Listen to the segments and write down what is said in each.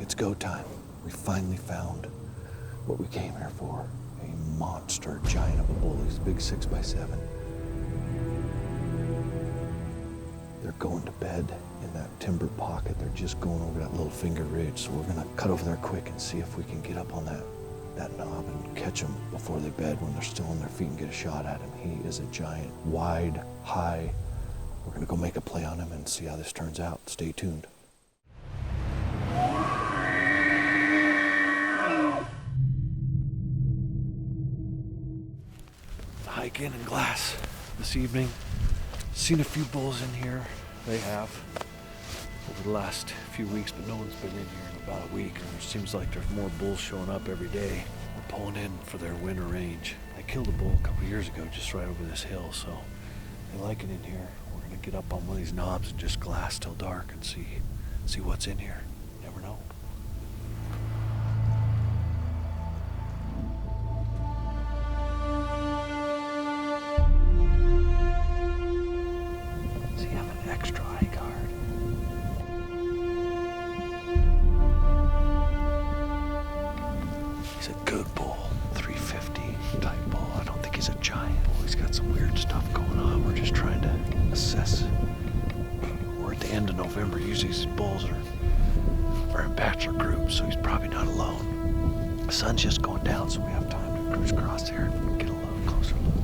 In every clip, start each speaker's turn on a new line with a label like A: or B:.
A: It's go time. We finally found what we came here for. A monster giant of a bull. He's a big 6x7. They're going to bed in that timber pocket. They're just going over that little finger ridge. So we're gonna cut over there quick and see if we can get up on that knob and catch them before they bed when they're still on their feet and get a shot at him. He is a giant, wide, high. We're gonna go make a play on him and see how this turns out. Stay tuned. Hike in Glass this evening. Seen a few bulls in here. They have over the last few weeks, but no one's been in here in about a week. And it seems like there's more bulls showing up every day. We're pulling in for their winter range. I killed a bull a couple years ago just right over this hill, so they like it in here. We're gonna get up on one of these knobs and just glass till dark and see what's in here. Never know. See, I'm an extra eye guard. He's a good bull, 350 type bull. I don't think he's a giant. Well, he's got some weird stuff going on. We're just trying to assess. We're at the end of November. Usually these bulls are in bachelor groups, so he's probably not alone. The sun's just going down, so we have time to cruise across here and get a little closer look.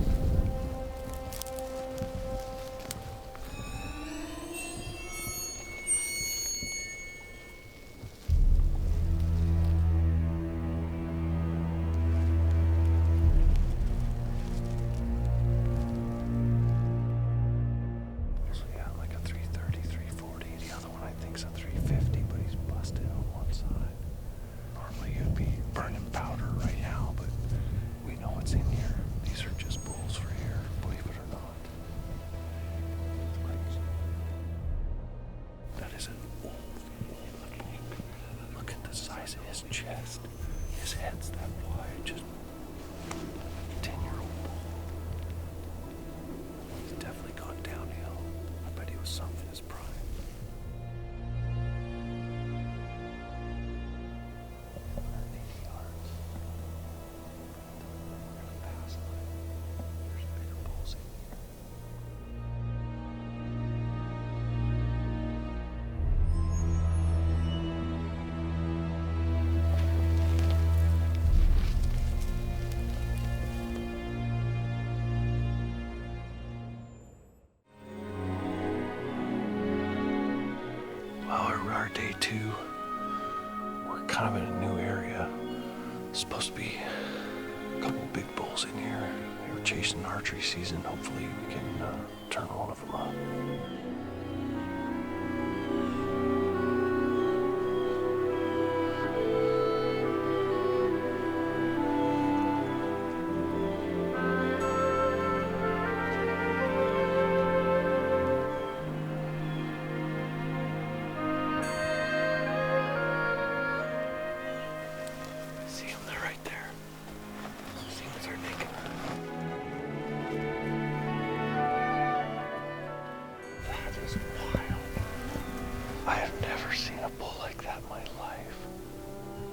A: His chest, his head's that wide, just 10-year-old bull. He's definitely gone downhill. I bet he was some in his prime. 180 yards. We're gonna pass him. There's bigger bulls in here. Our day 2, we're kind of in a new area. It's supposed to be a couple big bulls in here. They were chasing archery season. Hopefully we can turn one of them up.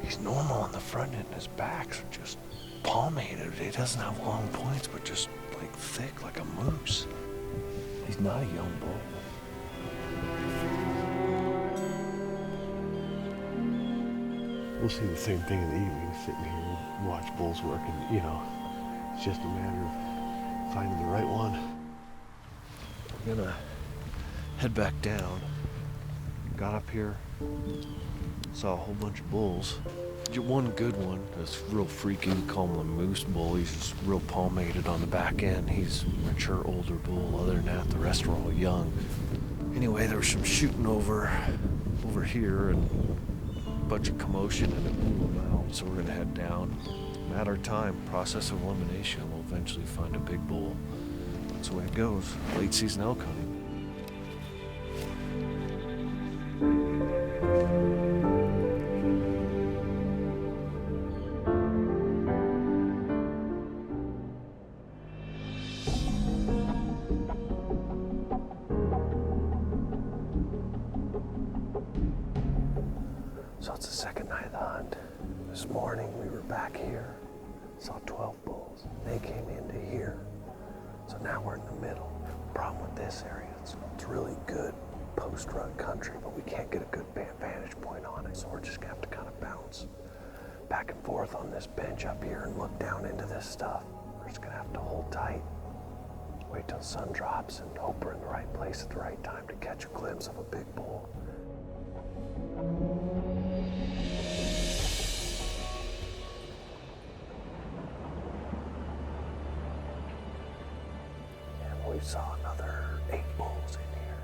A: He's normal on the front end. His backs are just palmated. He doesn't have long points, but just like thick, like a moose. He's not a young bull.
B: We'll see the same thing in the evening, sitting here and watch bulls work, and it's just a matter of finding the right one.
A: We're gonna head back down. Got up here, saw a whole bunch of bulls. One good one, this real freaky, we call him a moose bull. He's just real palmated on the back end. He's a mature, older bull. Other than that, the rest are all young. Anyway, there was some shooting over here and a bunch of commotion, and it blew them out. So we're gonna head down. Matter of time, process of elimination. We'll eventually find a big bull. That's the way it goes. Late season elk hunting. So it's the second night of the hunt. This morning we were back here, saw 12 bulls. They came into here. So now we're in the middle. Problem with this area, it's really good post-rut country, but we can't get a good vantage point on it. So we're just gonna have to kind of bounce back and forth on this bench up here and look down into this stuff. We're just gonna have to hold tight, wait till the sun drops, and hope we're in the right place at the right time to catch a glimpse of a big bull. And we saw another 8 bulls in here.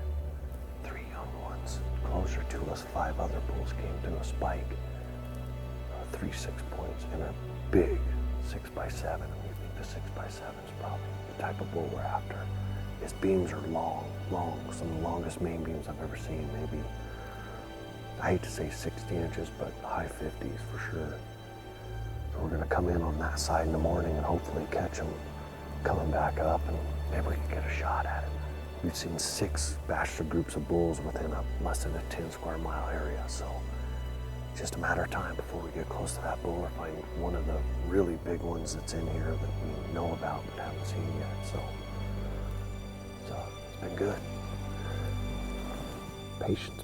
A: 3 young ones. Closer to us, 5 other bulls came to a spike. 3 6 points and a big 6x7. We think the 6x7 is probably the type of bull we're after. His beams are long, some of the longest main beams I've ever seen. Maybe, I hate to say 60 inches, but high 50s for sure. So we're gonna come in on that side in the morning and hopefully catch him coming back up, and maybe we can get a shot at him. We've seen 6 bachelor groups of bulls within less than a 10 square mile area, so it's just a matter of time before we get close to that bull or find one of the really big ones that's in here that we know about but haven't seen yet. So it's been good. Patience.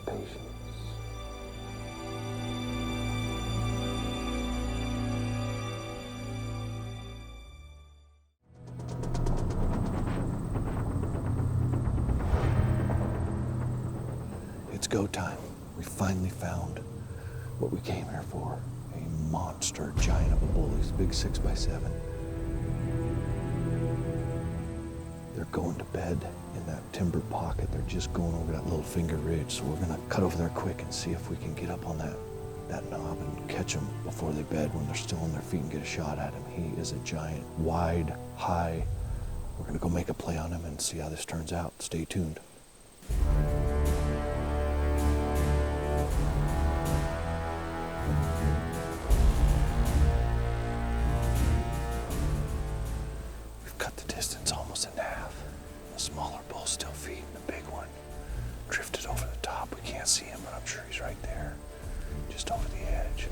A: It's go time. We finally found what we came here for. A monster giant of a bull. He's a big 6x7. They're going to bed in that timber pocket. They're just going over that little finger ridge. So we're gonna cut over there quick and see if we can get up on that knob and catch them before they bed when they're still on their feet and get a shot at him. He is a giant, wide, high. We're gonna go make a play on him and see how this turns out. Stay tuned. See him, but I'm sure he's right there, just over the edge.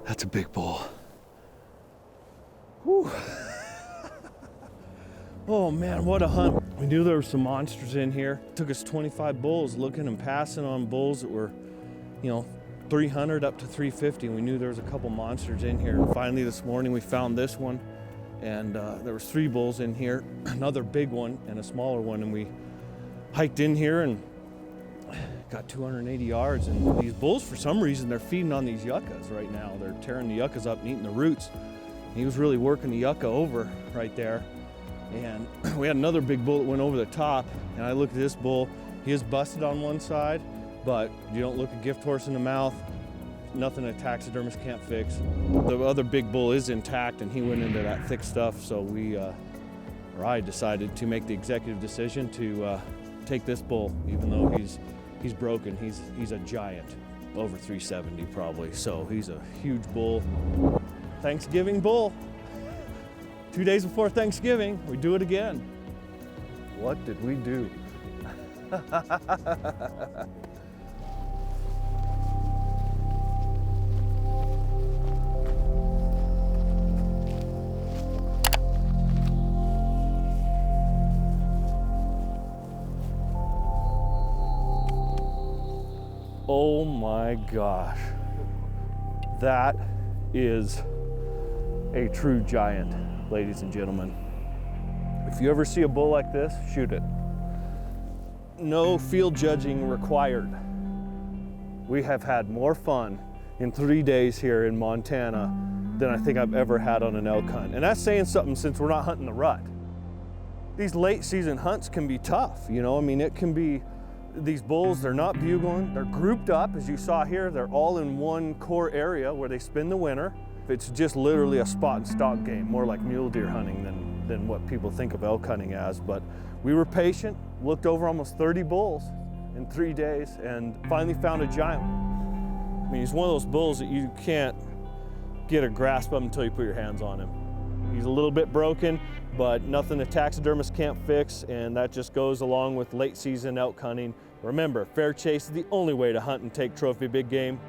A: That's a big bull. Whew. Oh man, what a hunt. We knew there were some monsters in here. It took us 25 bulls looking and passing on bulls that were, 300 up to 350. We knew there was a couple monsters in here. And finally this morning we found this one, and there was 3 bulls in here, another big one and a smaller one, and we hiked in here and got 280 yards, and these bulls, for some reason, they're feeding on these yuccas right now. They're tearing the yuccas up and eating the roots. He was really working the yucca over right there. And we had another big bull that went over the top, and I looked at this bull. He is busted on one side, but you don't look a gift horse in the mouth, nothing a taxidermist can't fix. The other big bull is intact, and he went into that thick stuff, so I decided to make the executive decision to take this bull, even though he's He's broken. He's a giant, over 370 probably. So he's a huge bull. Thanksgiving bull. 2 days before Thanksgiving, we do it again. What did we do? Oh my gosh, that is a true giant, ladies and gentlemen. If you ever see a bull like this, shoot it. No field judging required. We have had more fun in 3 days here in Montana than I think I've ever had on an elk hunt. And that's saying something since we're not hunting the rut. These late season hunts can be tough, you know? I mean, it can be, these bulls, they're not bugling, they're grouped up, as you saw here, they're all in one core area where they spend the winter. It's just literally a spot and stalk game, more like mule deer hunting than what people think of elk hunting as. But we were patient, looked over almost 30 bulls in 3 days, and finally found a giant. I mean, he's one of those bulls that you can't get a grasp of until you put your hands on him. He's a little bit broken, but nothing a taxidermist can't fix, and that just goes along with late season elk hunting. Remember, fair chase is the only way to hunt and take trophy big game.